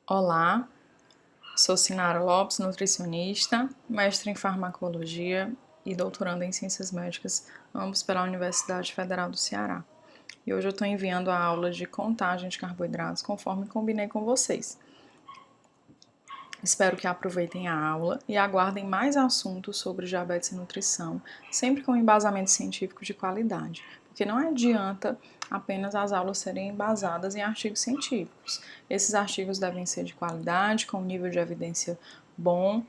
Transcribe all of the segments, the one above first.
Olá, sou Sinara Lopes, nutricionista, mestre em farmacologia e doutoranda em ciências médicas, ambos pela Universidade Federal do Ceará. E hoje eu estou enviando a aula de contagem de carboidratos conforme combinei com vocês. Espero que aproveitem a aula e aguardem mais assuntos sobre diabetes e nutrição, sempre com embasamento científico de qualidade, porque não adianta apenas as aulas serem embasadas em artigos científicos. Esses artigos devem ser de qualidade, com nível de evidência bom,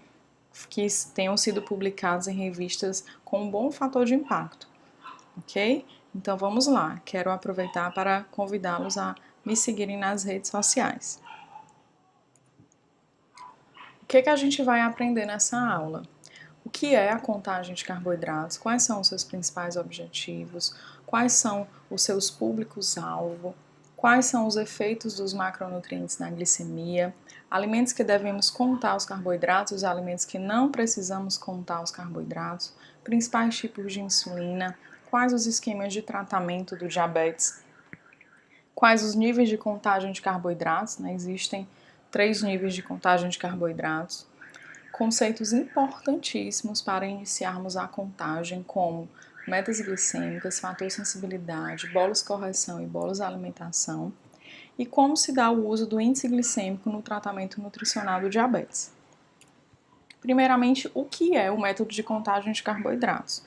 que tenham sido publicados em revistas com um bom fator de impacto, ok? Então vamos lá, quero aproveitar para convidá-los a me seguirem nas redes sociais. O que a gente vai aprender nessa aula? O que é a contagem de carboidratos? Quais são os seus principais objetivos? Quais são os seus públicos-alvo? Quais são os efeitos dos macronutrientes na glicemia? Alimentos que devemos contar os carboidratos, os alimentos que não precisamos contar os carboidratos, principais tipos de insulina, quais os esquemas de tratamento do diabetes, quais os níveis de contagem de carboidratos, né? Existem 3 níveis de contagem de carboidratos. Conceitos importantíssimos para iniciarmos a contagem, como metas glicêmicas, fator sensibilidade, bolos correção e bolos alimentação, e como se dá o uso do índice glicêmico no tratamento nutricional do diabetes. Primeiramente, o que é o método de contagem de carboidratos?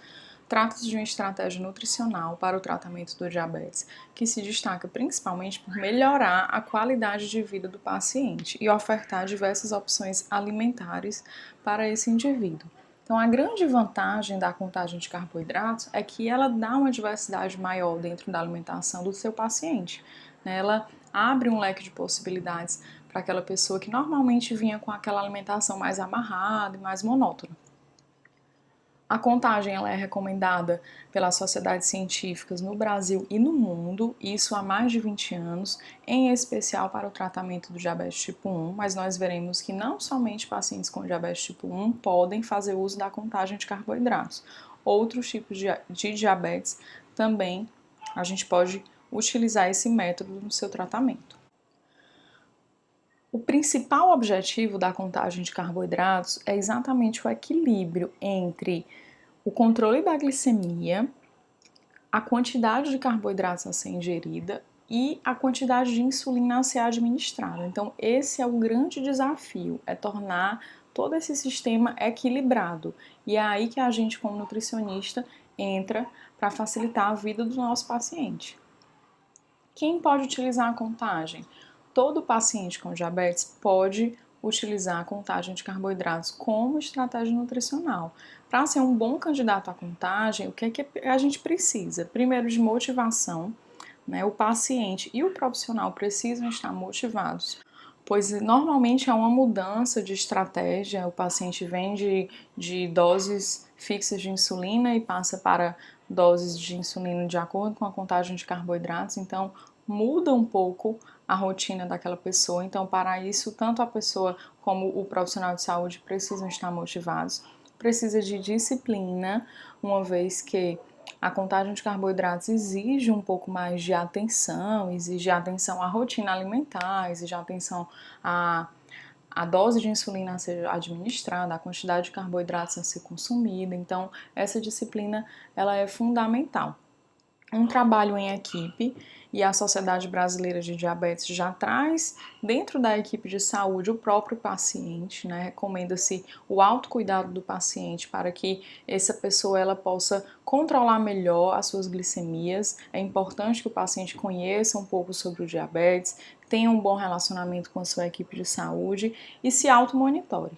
Trata-se de uma estratégia nutricional para o tratamento do diabetes, que se destaca principalmente por melhorar a qualidade de vida do paciente e ofertar diversas opções alimentares para esse indivíduo. Então, a grande vantagem da contagem de carboidratos é que ela dá uma diversidade maior dentro da alimentação do seu paciente. Ela abre um leque de possibilidades para aquela pessoa que normalmente vinha com aquela alimentação mais amarrada e mais monótona. A contagem ela é recomendada pelas sociedades científicas no Brasil e no mundo, isso há mais de 20 anos, em especial para o tratamento do diabetes tipo 1, mas nós veremos que não somente pacientes com diabetes tipo 1 podem fazer uso da contagem de carboidratos. Outros tipos de diabetes também a gente pode utilizar esse método no seu tratamento. O principal objetivo da contagem de carboidratos é exatamente o equilíbrio entre o controle da glicemia, a quantidade de carboidratos a ser ingerida e a quantidade de insulina a ser administrada. Então, esse é o grande desafio, é tornar todo esse sistema equilibrado. E é aí que a gente, como nutricionista, entra para facilitar a vida do nosso paciente. Quem pode utilizar a contagem? Todo paciente com diabetes pode utilizar a contagem de carboidratos como estratégia nutricional. Para ser um bom candidato à contagem, o que é que a gente precisa? Primeiro, de motivação, né? O paciente e o profissional precisam estar motivados, pois normalmente há uma mudança de estratégia, o paciente vem de doses fixas de insulina e passa para doses de insulina de acordo com a contagem de carboidratos, então muda um pouco a rotina daquela pessoa. Então, para isso, tanto a pessoa como o profissional de saúde precisam estar motivados. Precisa de disciplina, uma vez que a contagem de carboidratos exige um pouco mais de atenção, exige atenção à rotina alimentar, exige atenção à dose de insulina a ser administrada, a quantidade de carboidratos a ser consumida. Então, essa disciplina ela é fundamental. Um trabalho em equipe, e a Sociedade Brasileira de Diabetes já traz dentro da equipe de saúde o próprio paciente, né? Recomenda-se o autocuidado do paciente para que essa pessoa ela possa controlar melhor as suas glicemias. É importante que o paciente conheça um pouco sobre o diabetes, tenha um bom relacionamento com a sua equipe de saúde e se automonitore.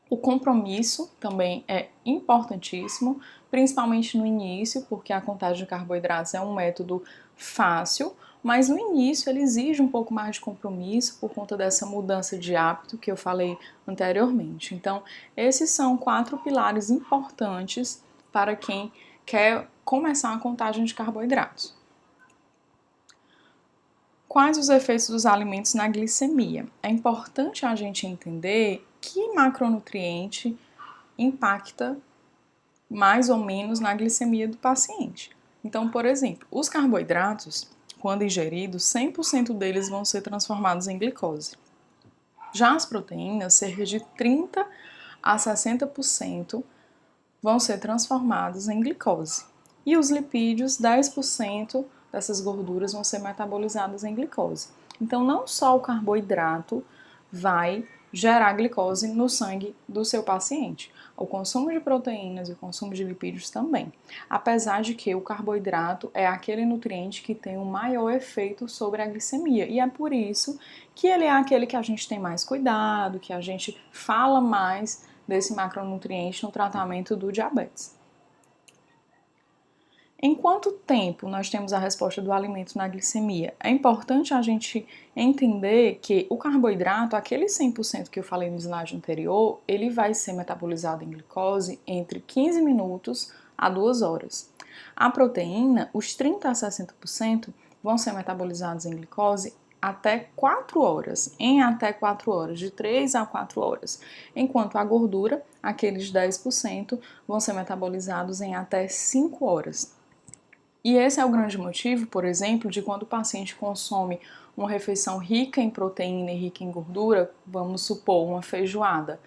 O compromisso também é importantíssimo, principalmente no início, porque a contagem de carboidratos é um método fácil, mas no início ele exige um pouco mais de compromisso por conta dessa mudança de hábito que eu falei anteriormente. Então, esses são 4 pilares importantes para quem quer começar a contagem de carboidratos. Quais os efeitos dos alimentos na glicemia? É importante a gente entender que macronutriente impacta mais ou menos na glicemia do paciente. Então, por exemplo, os carboidratos, quando ingeridos, 100% deles vão ser transformados em glicose. Já as proteínas, cerca de 30 a 60% vão ser transformados em glicose. E os lipídios, 10% dessas gorduras vão ser metabolizadas em glicose. Então, não só o carboidrato vai gerar glicose no sangue do seu paciente, o consumo de proteínas e o consumo de lipídios também. Apesar de que o carboidrato é aquele nutriente que tem o maior efeito sobre a glicemia, e é por isso que ele é aquele que a gente tem mais cuidado, que a gente fala mais desse macronutriente no tratamento do diabetes. Em quanto tempo nós temos a resposta do alimento na glicemia? É importante a gente entender que o carboidrato, aquele 100% que eu falei no slide anterior, ele vai ser metabolizado em glicose entre 15 minutos a 2 horas. A proteína, os 30 a 60% vão ser metabolizados em glicose até 4 horas, em até 4 horas, de 3 a 4 horas, enquanto a gordura, aqueles 10%, vão ser metabolizados em até 5 horas. E esse é o grande motivo, por exemplo, de quando o paciente consome uma refeição rica em proteína e rica em gordura, vamos supor, uma feijoada.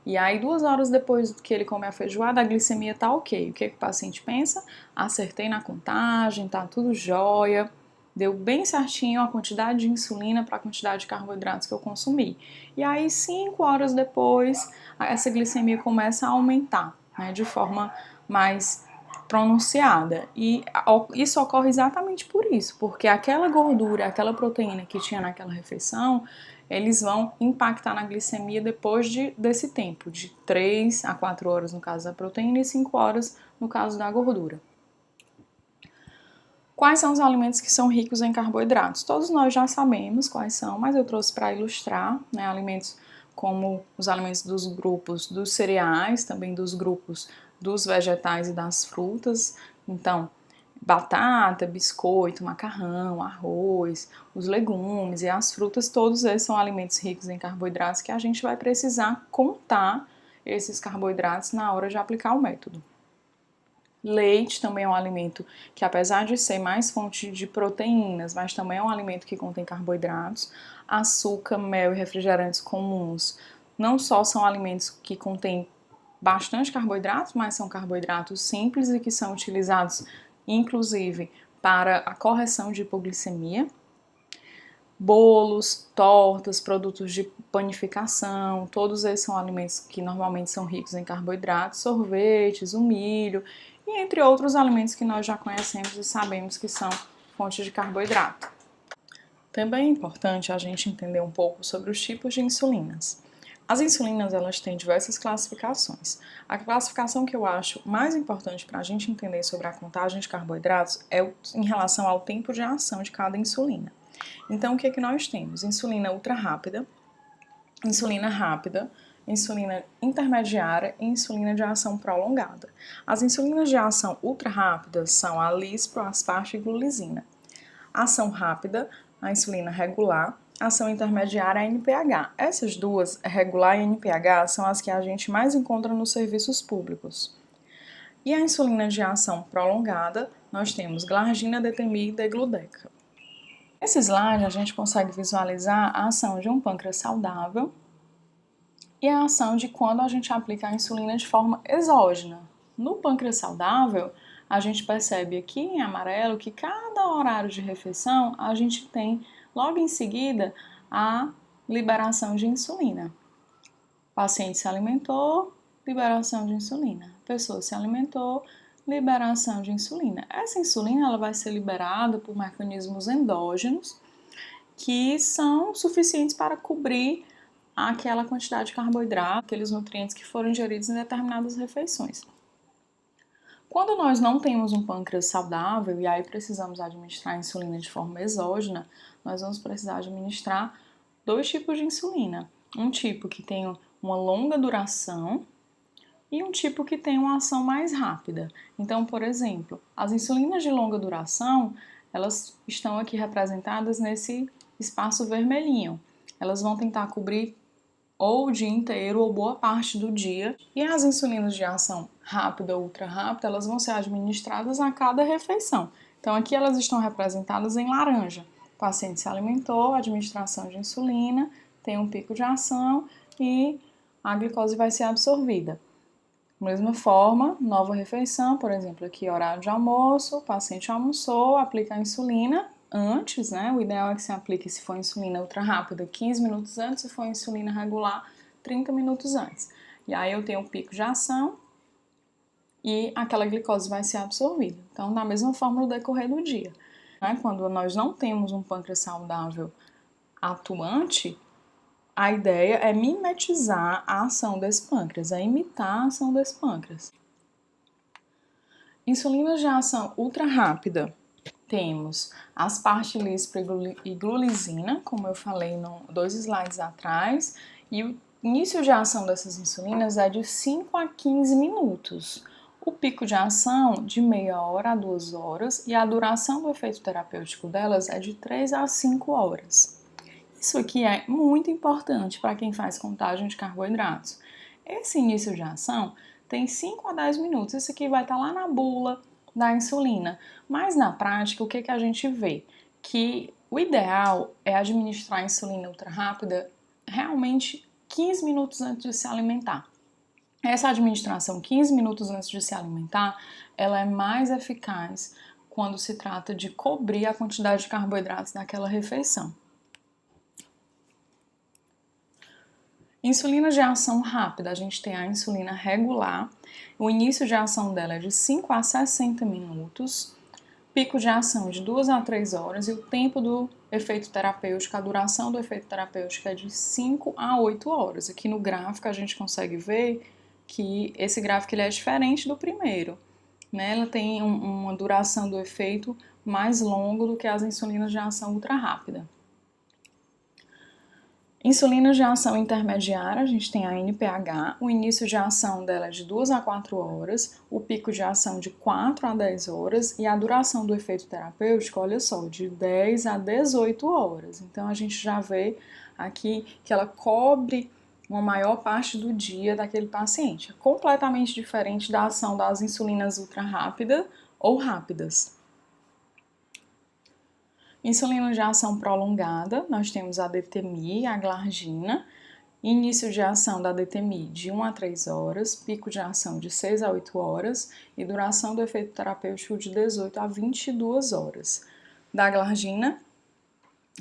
E aí, 2 horas depois que ele come a feijoada, a glicemia tá ok. O que o paciente pensa? Acertei na contagem, tá tudo jóia, deu bem certinho a quantidade de insulina para a quantidade de carboidratos que eu consumi. E aí, 5 horas depois, essa glicemia começa a aumentar, né, de forma mais pronunciada. E isso ocorre exatamente por isso, porque aquela gordura, aquela proteína que tinha naquela refeição, eles vão impactar na glicemia depois desse tempo, de 3 a 4 horas no caso da proteína e 5 horas no caso da gordura. Quais são os alimentos que são ricos em carboidratos? Todos nós já sabemos quais são, mas eu trouxe para ilustrar, né, alimentos como os alimentos dos grupos dos cereais, também dos grupos dos vegetais e das frutas. Então, batata, biscoito, macarrão, arroz, os legumes e as frutas, todos esses são alimentos ricos em carboidratos que a gente vai precisar contar esses carboidratos na hora de aplicar o método. Leite também é um alimento que, apesar de ser mais fonte de proteínas, mas também é um alimento que contém carboidratos. Açúcar, mel e refrigerantes comuns não só são alimentos que contêm bastante carboidratos, mas são carboidratos simples e que são utilizados, inclusive, para a correção de hipoglicemia. Bolos, tortas, produtos de panificação, todos esses são alimentos que normalmente são ricos em carboidratos, sorvetes, o milho e entre outros alimentos que nós já conhecemos e sabemos que são fontes de carboidrato. Também é importante a gente entender um pouco sobre os tipos de insulinas. As insulinas, elas têm diversas classificações. A classificação que eu acho mais importante para a gente entender sobre a contagem de carboidratos é em relação ao tempo de ação de cada insulina. Então, o que é que nós temos? Insulina ultra rápida, insulina intermediária e insulina de ação prolongada. As insulinas de ação ultra rápida são a lispro, asparto e glulisina. Ação rápida, a insulina regular, ação intermediária, a NPH. Essas duas, regular e NPH, são as que a gente mais encontra nos serviços públicos. E a insulina de ação prolongada, nós temos glargina, detemir e degludeca. Nesse slide, a gente consegue visualizar a ação de um pâncreas saudável e a ação de quando a gente aplica a insulina de forma exógena. No pâncreas saudável, a gente percebe aqui em amarelo que cada horário de refeição a gente tem logo em seguida a liberação de insulina. O paciente se alimentou, liberação de insulina. A pessoa se alimentou, liberação de insulina. Essa insulina ela vai ser liberada por mecanismos endógenos que são suficientes para cobrir aquela quantidade de carboidrato, aqueles nutrientes que foram ingeridos em determinadas refeições. Quando nós não temos um pâncreas saudável e aí precisamos administrar a insulina de forma exógena, nós vamos precisar administrar dois tipos de insulina. Um tipo que tem uma longa duração e um tipo que tem uma ação mais rápida. Então, por exemplo, as insulinas de longa duração, elas estão aqui representadas nesse espaço vermelhinho. Elas vão tentar cobrir ou o dia inteiro ou boa parte do dia. E as insulinas de ação rápida ou ultra rápida, elas vão ser administradas a cada refeição. Então, aqui elas estão representadas em laranja. O paciente se alimentou, administração de insulina, tem um pico de ação e a glicose vai ser absorvida. Da mesma forma, nova refeição, por exemplo, aqui horário de almoço, o paciente almoçou, aplica a insulina antes, né? O ideal é que se aplique, se for insulina ultra rápida, 15 minutos antes, se for insulina regular, 30 minutos antes. E aí eu tenho um pico de ação e aquela glicose vai ser absorvida. Então, da mesma forma no decorrer do dia. Né? Quando nós não temos um pâncreas saudável atuante, a ideia é mimetizar a ação desse pâncreas, é imitar a ação desse pâncreas. Insulinas de ação ultra rápida. Temos aspartilíspero e glulisina, como eu falei 2 slides atrás, e o início de ação dessas insulinas é de 5 a 15 minutos. O pico de ação de meia hora a 2 horas e a duração do efeito terapêutico delas é de 3 a 5 horas. Isso aqui é muito importante para quem faz contagem de carboidratos. Esse início de ação tem 5 a 10 minutos, isso aqui vai estar lá na bula da insulina. Mas na prática, o que a gente vê? Que o ideal é administrar a insulina ultra rápida realmente 15 minutos antes de se alimentar. Essa administração 15 minutos antes de se alimentar, ela é mais eficaz quando se trata de cobrir a quantidade de carboidratos daquela refeição. Insulina de ação rápida, a gente tem a insulina regular, o início de ação dela é de 5 a 60 minutos, pico de ação de 2 a 3 horas e o tempo do efeito terapêutico, a duração do efeito terapêutico é de 5 a 8 horas. Aqui no gráfico a gente consegue ver que esse gráfico ele é diferente do primeiro, né? Ela tem uma duração do efeito mais longo do que as insulinas de ação ultra rápida. Insulinas de ação intermediária, a gente tem a NPH, o início de ação dela é de 2 a 4 horas, o pico de ação de 4 a 10 horas e a duração do efeito terapêutico, olha só, de 10 a 18 horas. Então a gente já vê aqui que ela cobre uma maior parte do dia daquele paciente. É completamente diferente da ação das insulinas ultra rápida ou rápidas. Insulina de ação prolongada, nós temos a DTMI e a glargina. Início de ação da DTMI de 1 a 3 horas, pico de ação de 6 a 8 horas e duração do efeito terapêutico de 18 a 22 horas. Da glargina,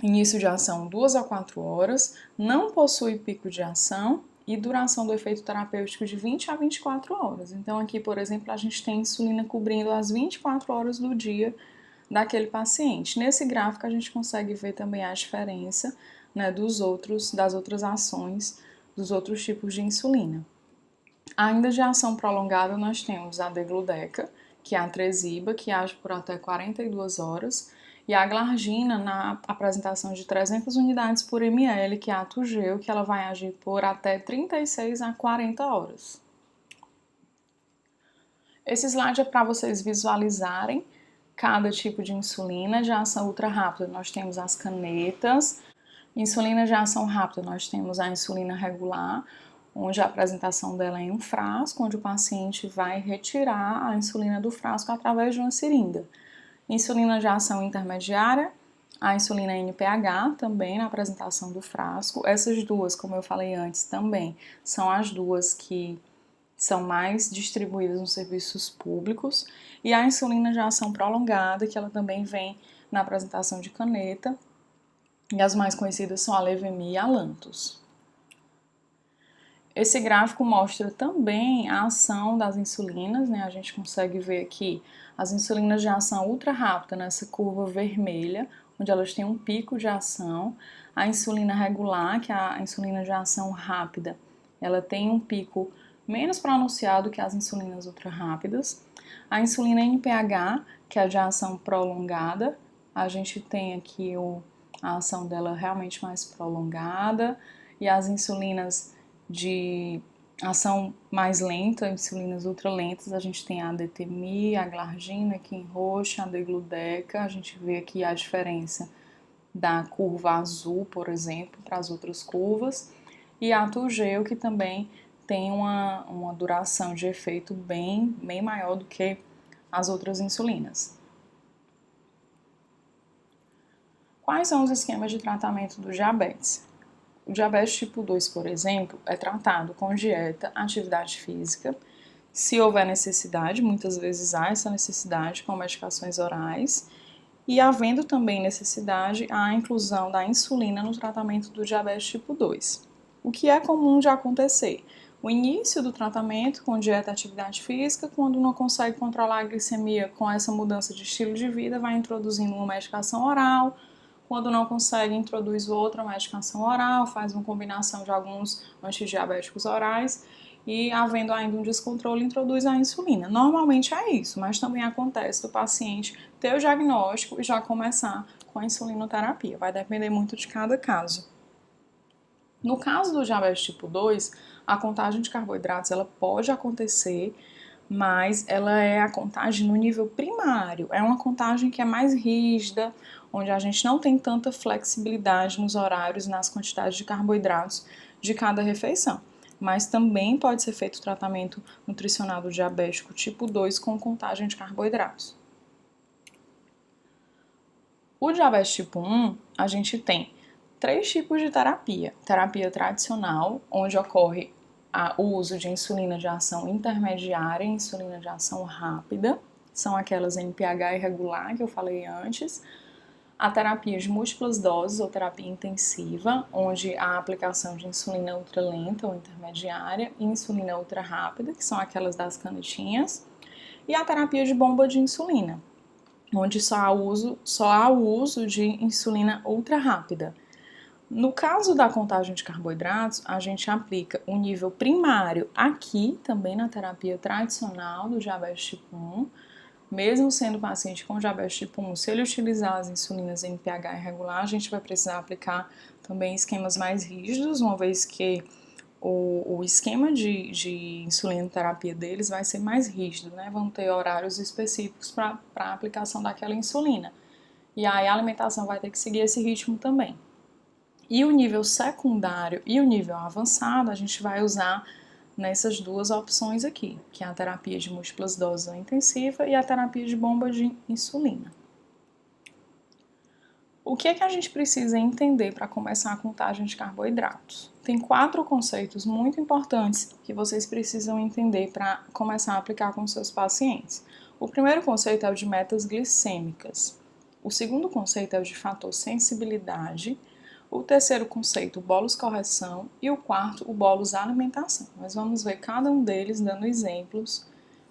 início de ação 2 a 4 horas, não possui pico de ação e duração do efeito terapêutico de 20 a 24 horas. Então aqui, por exemplo, a gente tem insulina cobrindo as 24 horas do dia daquele paciente. Nesse gráfico a gente consegue ver também a diferença, né, das outras ações, dos outros tipos de insulina. Ainda de ação prolongada nós temos a degludeca, que é a Tresiba, que age por até 42 horas, e a glargina na apresentação de 300 unidades por ml, que é a Tugel, que ela vai agir por até 36 a 40 horas. Esse slide é para vocês visualizarem cada tipo de insulina de ação ultra rápida. Nós temos as canetas. Insulina de ação rápida, nós temos a insulina regular, onde a apresentação dela é em um frasco, onde o paciente vai retirar a insulina do frasco através de uma seringa. Insulina de ação intermediária, a insulina NPH, também na apresentação do frasco. Essas duas, como eu falei antes, também são as duas que são mais distribuídas nos serviços públicos, e a insulina de ação prolongada, que ela também vem na apresentação de caneta, e as mais conhecidas são a Levemir e a Lantus. Esse gráfico mostra também a ação das insulinas, né? A gente consegue ver aqui as insulinas de ação ultra rápida nessa curva vermelha, onde elas têm um pico de ação. A insulina regular, que é a insulina de ação rápida, ela tem um pico menos pronunciado que as insulinas ultra rápidas. A insulina NPH, que é a de ação prolongada, a gente tem aqui a ação dela realmente mais prolongada, e as insulinas de ação mais lenta, insulinas ultralentas, a gente tem a DTMI, a glargina aqui em roxo, a degludeca, a gente vê aqui a diferença da curva azul, por exemplo, para as outras curvas, e a Tugel, que também tem uma duração de efeito bem maior do que as outras insulinas. Quais são os esquemas de tratamento do diabetes? O diabetes tipo 2, por exemplo, é tratado com dieta, atividade física. Se houver necessidade, muitas vezes há essa necessidade com medicações orais. E havendo também necessidade, há a inclusão da insulina no tratamento do diabetes tipo 2. O que é comum de acontecer? O início do tratamento com dieta e atividade física, quando não consegue controlar a glicemia com essa mudança de estilo de vida, vai introduzindo uma medicação oral. Quando não consegue, introduz outra medicação oral, faz uma combinação de alguns antidiabéticos orais e, havendo ainda um descontrole, introduz a insulina. Normalmente é isso, mas também acontece do paciente ter o diagnóstico e já começar com a insulinoterapia. Vai depender muito de cada caso. No caso do diabetes tipo 2, a contagem de carboidratos ela pode acontecer, mas ela é a contagem no nível primário. É uma contagem que é mais rígida, onde a gente não tem tanta flexibilidade nos horários e nas quantidades de carboidratos de cada refeição. Mas também pode ser feito o tratamento nutricional do diabético tipo 2 com contagem de carboidratos. O diabetes tipo 1, a gente tem 3 tipos de terapia. Terapia tradicional, onde ocorre o uso de insulina de ação intermediária e insulina de ação rápida, são aquelas em pH irregular que eu falei antes. A terapia de múltiplas doses ou terapia intensiva, onde a aplicação de insulina ultralenta ou intermediária e insulina ultra rápida, que são aquelas das canetinhas. E a terapia de bomba de insulina, onde só há o uso de insulina ultra rápida. No caso da contagem de carboidratos, a gente aplica o nível primário aqui, também na terapia tradicional do diabetes tipo 1, mesmo sendo paciente com diabetes tipo 1, se ele utilizar as insulinas em pH irregular, a gente vai precisar aplicar também esquemas mais rígidos, uma vez que o esquema de insulinoterapia deles vai ser mais rígido, né? Vão ter horários específicos para a aplicação daquela insulina. E aí a alimentação vai ter que seguir esse ritmo também. E o nível secundário e o nível avançado a gente vai usar nessas duas opções aqui, que é a terapia de múltiplas doses ou intensiva e a terapia de bomba de insulina. O que é que a gente precisa entender para começar a contagem de carboidratos? Tem 4 conceitos muito importantes que vocês precisam entender para começar a aplicar com seus pacientes. O primeiro conceito é o de metas glicêmicas. O segundo conceito é o de fator sensibilidade. O terceiro conceito, o bônus correção, e o quarto, o bônus alimentação. Nós vamos ver cada um deles dando exemplos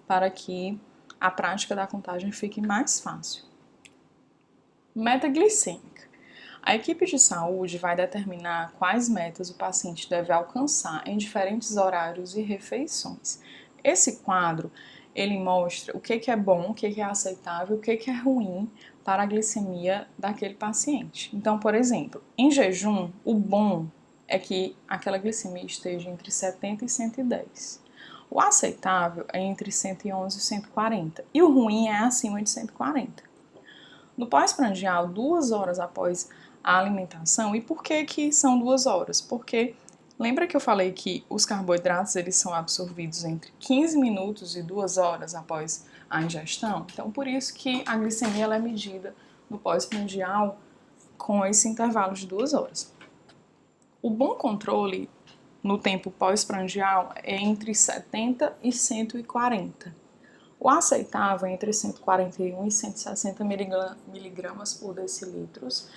para que a prática da contagem fique mais fácil. Meta glicêmica. A equipe de saúde vai determinar quais metas o paciente deve alcançar em diferentes horários e refeições. Esse quadro, ele mostra o que é bom, o que é aceitável, o que é ruim para a glicemia daquele paciente. Então, por exemplo, em jejum, o bom é que aquela glicemia esteja entre 70 e 110. O aceitável é entre 111 e 140 e o ruim é acima de 140. No pós-prandial, 2 horas após a alimentação, e por que são 2 horas? Porque lembra que eu falei que os carboidratos eles são absorvidos entre 15 minutos e 2 horas após a ingestão? Então, por isso que a glicemia ela é medida no pós-prandial com esse intervalo de 2 horas. O bom controle no tempo pós-prandial é entre 70 e 140. O aceitável é entre 141 e 160 miligramas por decilitros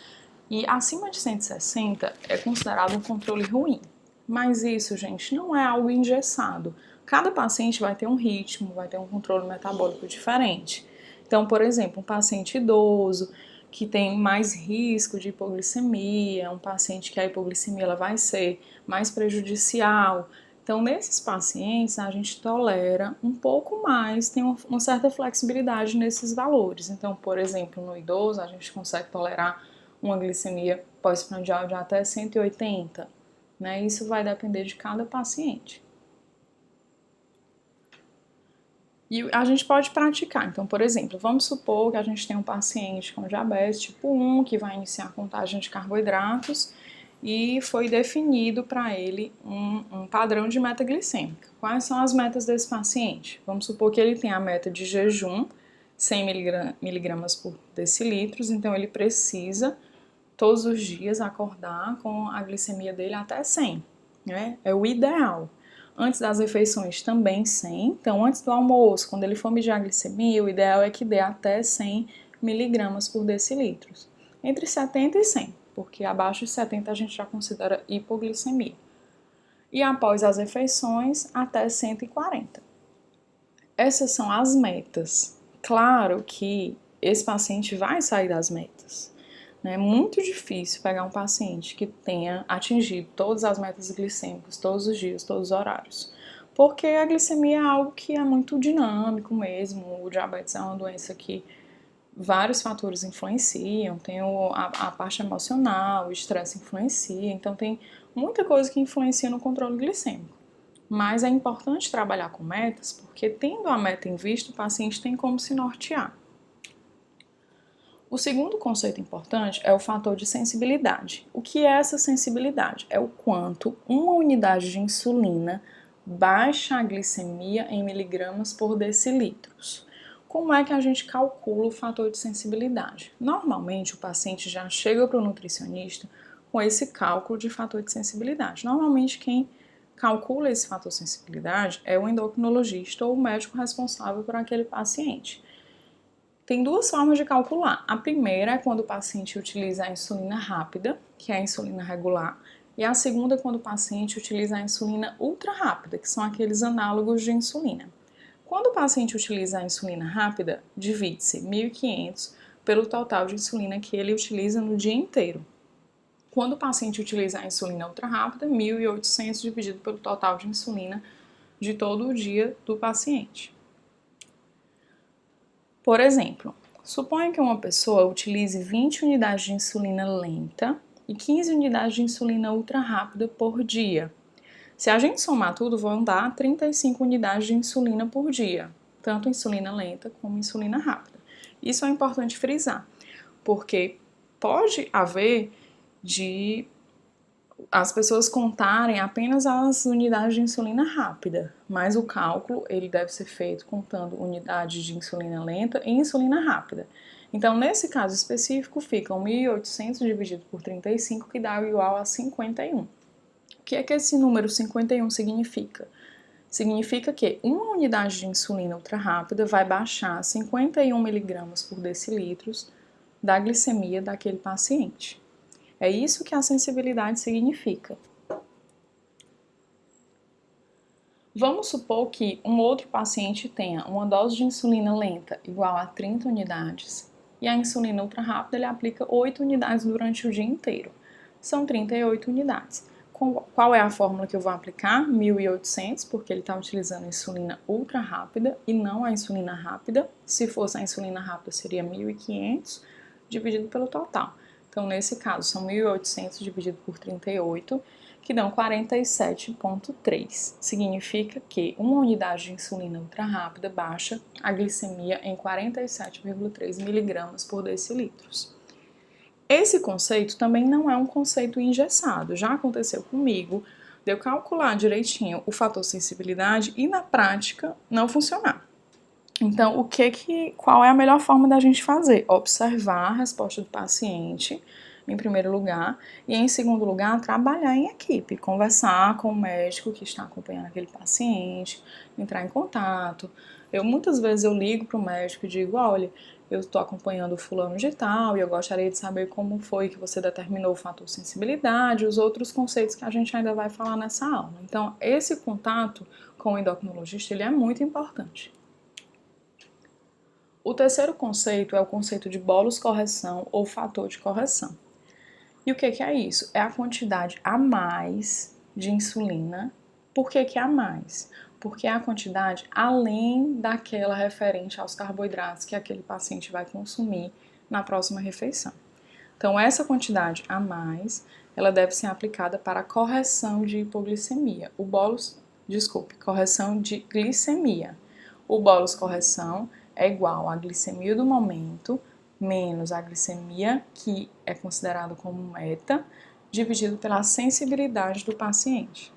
e acima de 160 é considerado um controle ruim. Mas isso, gente, não é algo engessado. Cada paciente vai ter um ritmo, vai ter um controle metabólico diferente. Então, por exemplo, um paciente idoso que tem mais risco de hipoglicemia, um paciente que a hipoglicemia ela vai ser mais prejudicial. Então, nesses pacientes, a gente tolera um pouco mais, tem uma certa flexibilidade nesses valores. Então, por exemplo, no idoso, a gente consegue tolerar uma glicemia pós-prandial de até 180, né? Isso vai depender de cada paciente. E a gente pode praticar. Então, por exemplo, vamos supor que a gente tem um paciente com diabetes tipo 1, que vai iniciar a contagem de carboidratos e foi definido para ele um padrão de meta glicêmica. Quais são as metas desse paciente? Vamos supor que ele tem a meta de jejum, 100 miligramas por decilitros, então ele precisa todos os dias acordar com a glicemia dele até 100, né? É o ideal. Antes das refeições também 100, então antes do almoço, quando ele for medir a glicemia, o ideal é que dê até 100 miligramas por decilitro. Entre 70 e 100, porque abaixo de 70 a gente já considera hipoglicemia. E após as refeições, até 140. Essas são as metas. Claro que esse paciente vai sair das metas. É muito difícil pegar um paciente que tenha atingido todas as metas glicêmicas, todos os dias, todos os horários. Porque a glicemia é algo que é muito dinâmico mesmo. O diabetes é uma doença que vários fatores influenciam. Tem a parte emocional, o estresse influencia. Então tem muita coisa que influencia no controle glicêmico. Mas é importante trabalhar com metas, porque tendo a meta em vista, o paciente tem como se nortear. O segundo conceito importante é o fator de sensibilidade. O que é essa sensibilidade? É o quanto uma unidade de insulina baixa a glicemia em miligramas por decilitros. Como é que a gente calcula o fator de sensibilidade? Normalmente o paciente já chega para o nutricionista com esse cálculo de fator de sensibilidade. Normalmente quem calcula esse fator de sensibilidade é o endocrinologista ou o médico responsável por aquele paciente. Tem duas formas de calcular. A primeira é quando o paciente utiliza a insulina rápida, que é a insulina regular, e a segunda é quando o paciente utiliza a insulina ultra rápida, que são aqueles análogos de insulina. Quando o paciente utiliza a insulina rápida, divide-se 1.500 pelo total de insulina que ele utiliza no dia inteiro. Quando o paciente utiliza a insulina ultra rápida, 1.800 dividido pelo total de insulina de todo o dia do paciente. Por exemplo, suponha que uma pessoa utilize 20 unidades de insulina lenta e 15 unidades de insulina ultra rápida por dia. Se a gente somar tudo, vão dar 35 unidades de insulina por dia, tanto insulina lenta como insulina rápida. Isso é importante frisar, porque pode haver de as pessoas contarem apenas as unidades de insulina rápida, mas o cálculo ele deve ser feito contando unidades de insulina lenta e insulina rápida. Então, nesse caso específico, ficam 1.800 dividido por 35, que dá igual a 51. O que é que esse número 51 significa? Significa que uma unidade de insulina ultra rápida vai baixar 51 miligramas por decilitros da glicemia daquele paciente. É isso que a sensibilidade significa. Vamos supor que um outro paciente tenha uma dose de insulina lenta igual a 30 unidades e a insulina ultra rápida ele aplica 8 unidades durante o dia inteiro. São 38 unidades. Qual é a fórmula que eu vou aplicar? 1.800, porque ele está utilizando a insulina ultra rápida e não a insulina rápida. Se fosse a insulina rápida, seria 1.500 dividido pelo total. Então, nesse caso, são 1.800 dividido por 38, que dão 47,3. Significa que uma unidade de insulina ultra rápida baixa a glicemia em 47,3 miligramas por decilitros. Esse conceito também não é um conceito engessado. Já aconteceu comigo de eu calcular direitinho o fator sensibilidade e na prática não funcionar. Então, qual é a melhor forma da gente fazer? Observar a resposta do paciente, em primeiro lugar, e em segundo lugar, trabalhar em equipe, conversar com o médico que está acompanhando aquele paciente, entrar em contato. Muitas vezes eu ligo para o médico e digo, olha, eu estou acompanhando o fulano de tal e eu gostaria de saber como foi que você determinou o fator sensibilidade, os outros conceitos que a gente ainda vai falar nessa aula. Então, esse contato com o endocrinologista, ele é muito importante. O terceiro conceito é o conceito de bolos correção ou fator de correção. E o que é isso? É a quantidade a mais de insulina. Por que a mais? Porque é a quantidade além daquela referente aos carboidratos que aquele paciente vai consumir na próxima refeição. Então, essa quantidade a mais, ela deve ser aplicada para a correção de hipoglicemia. Correção de glicemia. O bônus correção é igual à glicemia do momento menos a glicemia, que é considerada como meta, dividido pela sensibilidade do paciente.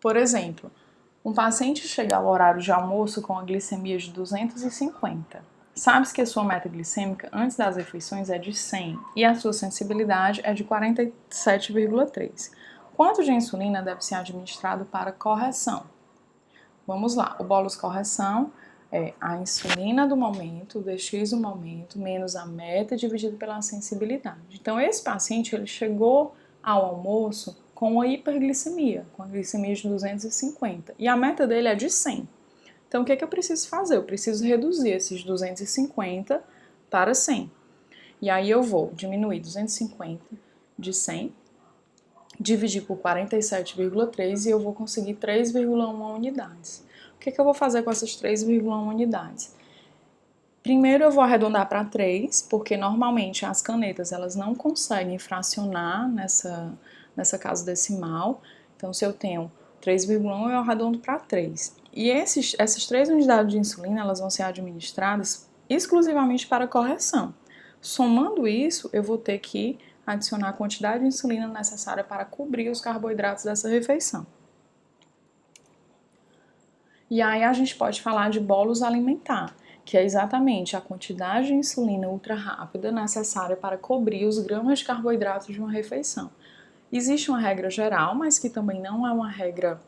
Por exemplo, um paciente chega ao horário de almoço com a glicemia de 250. Sabe-se que a sua meta glicêmica antes das refeições é de 100 e a sua sensibilidade é de 47,3. Quanto de insulina deve ser administrado para correção? Vamos lá, o bolus correção é a insulina do momento, o DX do momento, menos a meta dividido pela sensibilidade. Então, esse paciente ele chegou ao almoço com uma hiperglicemia, com a glicemia de 250, e a meta dele é de 100. Então, o que é que eu preciso fazer? Eu preciso reduzir esses 250 para 100. E aí eu vou diminuir 250 de 100, dividir por 47,3 e eu vou conseguir 3,1 unidades. O que é que eu vou fazer com essas 3,1 unidades? Primeiro eu vou arredondar para 3, porque normalmente as canetas elas não conseguem fracionar nessa casa decimal. Então, se eu tenho 3,1, eu arredondo para 3. E essas 3 unidades de insulina elas vão ser administradas exclusivamente para correção. Somando isso, eu vou ter que adicionar a quantidade de insulina necessária para cobrir os carboidratos dessa refeição. E aí a gente pode falar de bolus alimentar, que é exatamente a quantidade de insulina ultra rápida necessária para cobrir os gramas de carboidratos de uma refeição. Existe uma regra geral, mas que também não é uma regra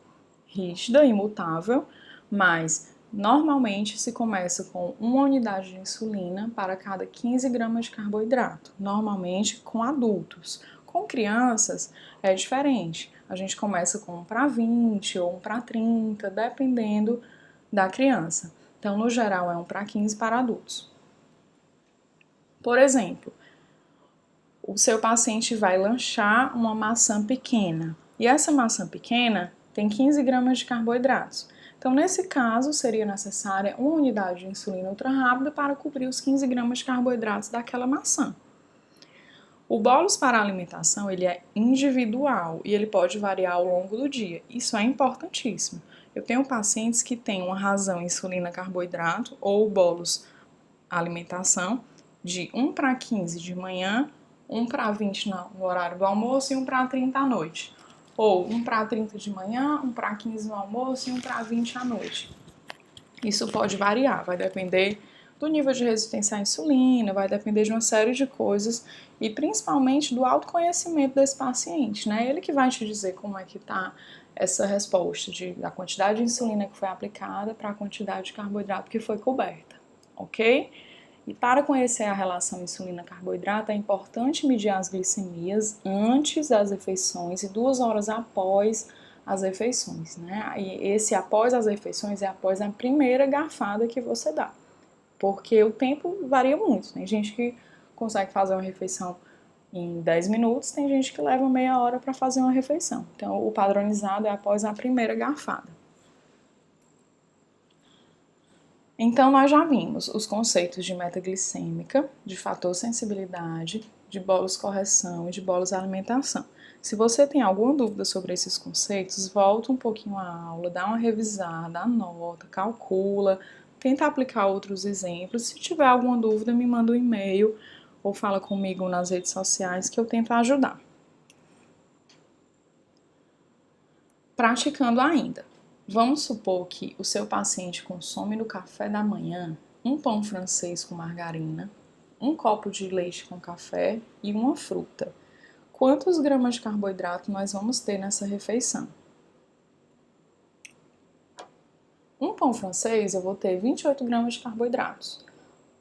rígida, imutável, mas normalmente se começa com 1 unidade de insulina para cada 15 gramas de carboidrato, normalmente com adultos. Com crianças é diferente, a gente começa com 1 para 20 ou 1 para 30, dependendo da criança. Então, no geral, é 1 para 15 para adultos. Por exemplo, o seu paciente vai lanchar uma maçã pequena, e essa maçã pequena tem 15 gramas de carboidratos. Então, nesse caso, seria necessária 1 unidade de insulina ultra rápida para cobrir os 15 gramas de carboidratos daquela maçã. O bolus para a alimentação ele é individual e ele pode variar ao longo do dia. Isso é importantíssimo. Eu tenho pacientes que têm uma razão insulina-carboidrato ou bolus alimentação de 1 para 15 de manhã, 1 para 20 no horário do almoço e 1 para 30 à noite. Ou 1 para 30 de manhã, 1 para 15 no almoço e 1 para 20 à noite. Isso pode variar, vai depender do nível de resistência à insulina, vai depender de uma série de coisas e principalmente do autoconhecimento desse paciente, né? Ele que vai te dizer como é que tá essa resposta da quantidade de insulina que foi aplicada para a quantidade de carboidrato que foi coberta, ok? E para conhecer a relação insulina-carboidrato, é importante medir as glicemias antes das refeições e 2 horas após as refeições, né? E esse após as refeições é após a primeira garfada que você dá, porque o tempo varia muito. Tem gente que consegue fazer uma refeição em 10 minutos, tem gente que leva meia hora para fazer uma refeição. Então, o padronizado é após a primeira garfada. Então, nós já vimos os conceitos de meta glicêmica, de fator sensibilidade, de bolus correção e de bolus alimentação. Se você tem alguma dúvida sobre esses conceitos, volta um pouquinho à aula, dá uma revisada, anota, calcula, tenta aplicar outros exemplos. Se tiver alguma dúvida, me manda um e-mail ou fala comigo nas redes sociais que eu tento ajudar. Praticando ainda. Vamos supor que o seu paciente consome no café da manhã um pão francês com margarina, um copo de leite com café e uma fruta. Quantos gramas de carboidrato nós vamos ter nessa refeição? Um pão francês eu vou ter 28 gramas de carboidratos.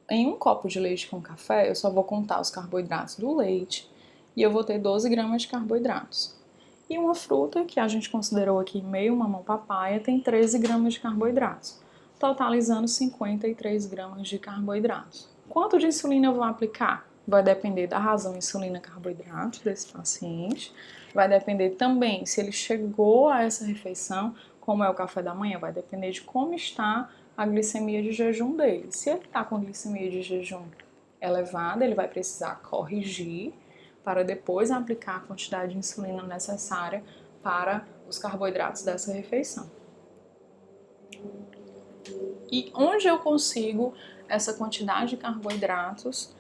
Em um copo de leite com café, eu só vou contar os carboidratos do leite e eu vou ter 12 gramas de carboidratos. E uma fruta, que a gente considerou aqui meio mamão papaya, tem 13 gramas de carboidratos, totalizando 53 gramas de carboidratos. Quanto de insulina eu vou aplicar? Vai depender da razão insulina-carboidrato desse paciente, vai depender também se ele chegou a essa refeição, como é o café da manhã, vai depender de como está a glicemia de jejum dele. Se ele está com glicemia de jejum elevada, ele vai precisar corrigir para depois aplicar a quantidade de insulina necessária para os carboidratos dessa refeição. E onde eu consigo essa quantidade de carboidratos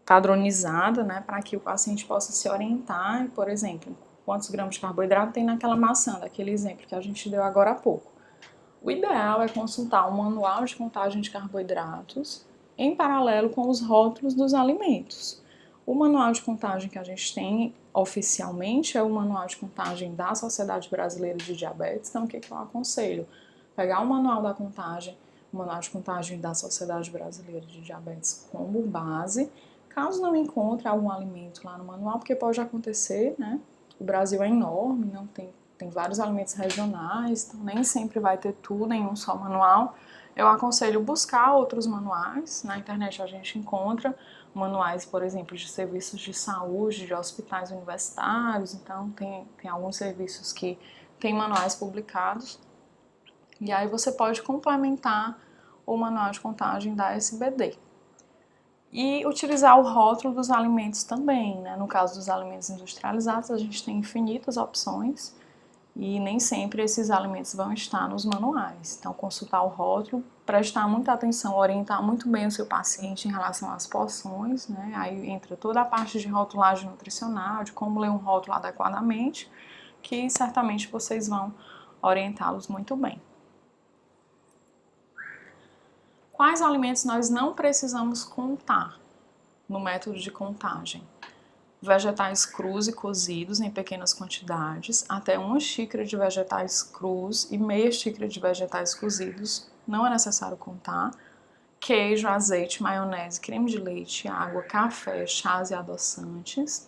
padronizada, né, para que o paciente possa se orientar, por exemplo, quantos gramas de carboidrato tem naquela maçã, daquele exemplo que a gente deu agora há pouco. O ideal é consultar um manual de contagem de carboidratos em paralelo com os rótulos dos alimentos. O manual de contagem que a gente tem oficialmente é o manual de contagem da Sociedade Brasileira de Diabetes. Então, o que eu aconselho? Pegar o manual da contagem, o manual de contagem da Sociedade Brasileira de Diabetes como base. Caso não encontre algum alimento lá no manual, porque pode acontecer, né? O Brasil é enorme, não tem vários alimentos regionais, então nem sempre vai ter tudo em um só manual. Eu aconselho buscar outros manuais. Na internet a gente encontra manuais, por exemplo, de serviços de saúde, de hospitais universitários. Então tem alguns serviços que têm manuais publicados. E aí você pode complementar o manual de contagem da SBD. E utilizar o rótulo dos alimentos também, né? No caso dos alimentos industrializados, a gente tem infinitas opções e nem sempre esses alimentos vão estar nos manuais. Então, consultar o rótulo, prestar muita atenção, orientar muito bem o seu paciente em relação às porções, né? Aí entra toda a parte de rotulagem nutricional, de como ler um rótulo adequadamente, que certamente vocês vão orientá-los muito bem. Quais alimentos nós não precisamos contar no método de contagem? Vegetais crus e cozidos em pequenas quantidades, até 1 xícara de vegetais crus e meia xícara de vegetais cozidos, não é necessário contar. Queijo, azeite, maionese, creme de leite, água, café, chás e adoçantes.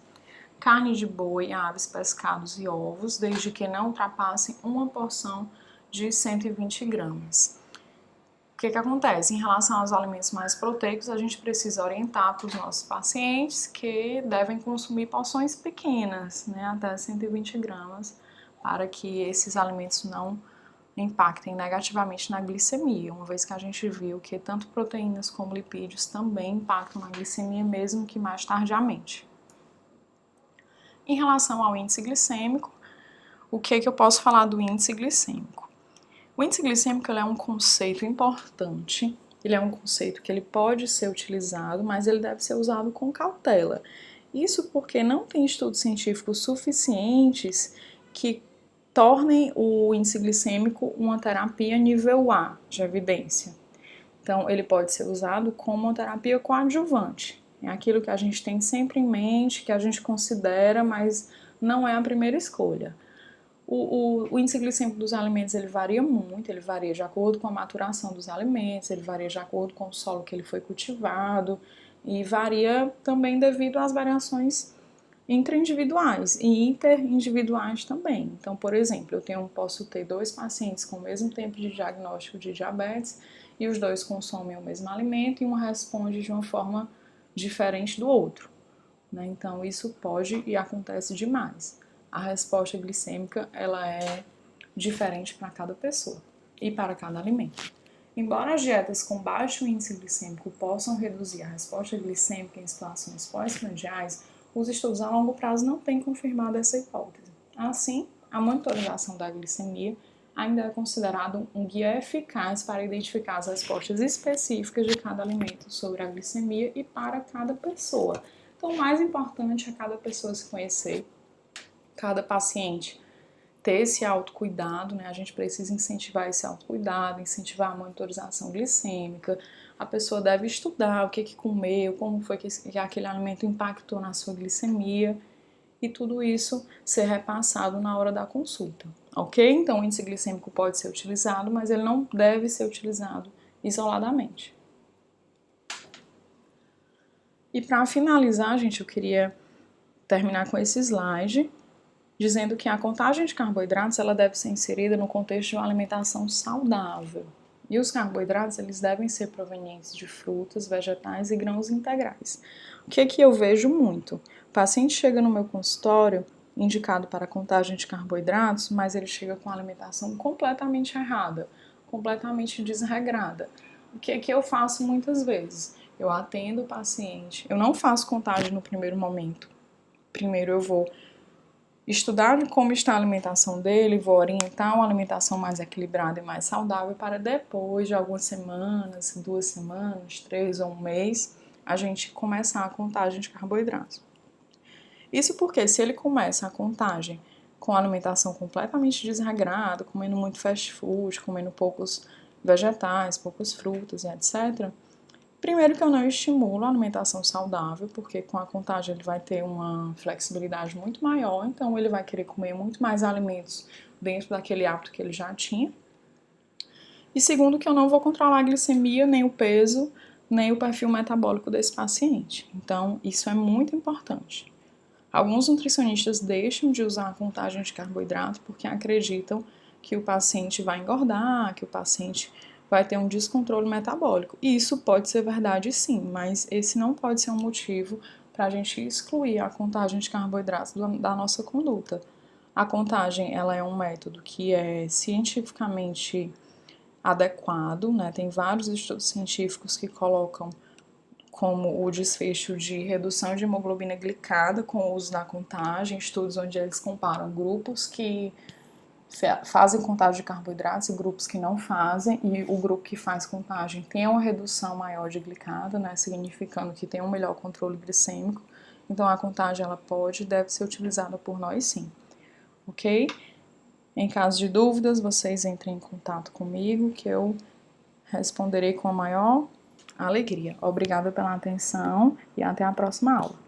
Carne de boi, aves, pescados e ovos, desde que não ultrapassem uma porção de 120 gramas. O que acontece? Em relação aos alimentos mais proteicos, a gente precisa orientar para os nossos pacientes que devem consumir porções pequenas, né, até 120 gramas, para que esses alimentos não impactem negativamente na glicemia, uma vez que a gente viu que tanto proteínas como lipídios também impactam na glicemia, mesmo que mais tardiamente. Em relação ao índice glicêmico, o que eu posso falar do índice glicêmico? O índice glicêmico é um conceito importante, ele é um conceito que ele pode ser utilizado, mas ele deve ser usado com cautela. Isso porque não tem estudos científicos suficientes que tornem o índice glicêmico uma terapia nível A de evidência. Então, ele pode ser usado como uma terapia coadjuvante. É aquilo que a gente tem sempre em mente, que a gente considera, mas não é a primeira escolha. O índice glicêmico dos alimentos ele varia muito, ele varia de acordo com a maturação dos alimentos, ele varia de acordo com o solo que ele foi cultivado e varia também devido às variações intra-individuais e interindividuais também. Então, por exemplo, posso ter 2 pacientes com o mesmo tempo de diagnóstico de diabetes e os 2 consomem o mesmo alimento e um responde de uma forma diferente do outro, né? Então, isso pode e acontece demais. A resposta glicêmica ela é diferente para cada pessoa e para cada alimento. Embora as dietas com baixo índice glicêmico possam reduzir a resposta glicêmica em situações pós-prandiais, os estudos a longo prazo não têm confirmado essa hipótese. Assim, a monitorização da glicemia ainda é considerado um guia eficaz para identificar as respostas específicas de cada alimento sobre a glicemia e para cada pessoa. Então, o mais importante é cada pessoa se conhecer, cada paciente ter esse autocuidado, né? A gente precisa incentivar esse autocuidado, incentivar a monitorização glicêmica. A pessoa deve estudar o que comeu, como foi que aquele alimento impactou na sua glicemia e tudo isso ser repassado na hora da consulta, ok? Então o índice glicêmico pode ser utilizado, mas ele não deve ser utilizado isoladamente. E para finalizar, gente, eu queria terminar com esse slide, dizendo que a contagem de carboidratos ela deve ser inserida no contexto de uma alimentação saudável. E os carboidratos eles devem ser provenientes de frutas, vegetais e grãos integrais. O que eu vejo muito? O paciente chega no meu consultório indicado para contagem de carboidratos, mas ele chega com a alimentação completamente errada, completamente desregrada. O que eu faço muitas vezes? Eu atendo o paciente, eu não faço contagem no primeiro momento. Primeiro eu vou estudar como está a alimentação dele, vou orientar uma alimentação mais equilibrada e mais saudável para depois de algumas semanas, 2 semanas, 3 ou 1 mês, a gente começar a contagem de carboidratos. Isso porque se ele começa a contagem com alimentação completamente desregrada, comendo muito fast food, comendo poucos vegetais, poucas frutas e etc. Primeiro que eu não estimulo a alimentação saudável, porque com a contagem ele vai ter uma flexibilidade muito maior, então ele vai querer comer muito mais alimentos dentro daquele hábito que ele já tinha. E segundo que eu não vou controlar a glicemia, nem o peso, nem o perfil metabólico desse paciente. Então, isso é muito importante. Alguns nutricionistas deixam de usar a contagem de carboidrato porque acreditam que o paciente vai engordar, que o paciente vai ter um descontrole metabólico. E isso pode ser verdade sim, mas esse não pode ser um motivo para a gente excluir a contagem de carboidratos da nossa conduta. A contagem ela é um método que é cientificamente adequado, né? Tem vários estudos científicos que colocam como o desfecho de redução de hemoglobina glicada com o uso da contagem, estudos onde eles comparam grupos que fazem contagem de carboidratos e grupos que não fazem, e o grupo que faz contagem tem uma redução maior de glicada, né, significando que tem um melhor controle glicêmico. Então a contagem ela pode e deve ser utilizada por nós sim, ok? Em caso de dúvidas, vocês entrem em contato comigo que eu responderei com a maior alegria. Obrigada pela atenção e até a próxima aula.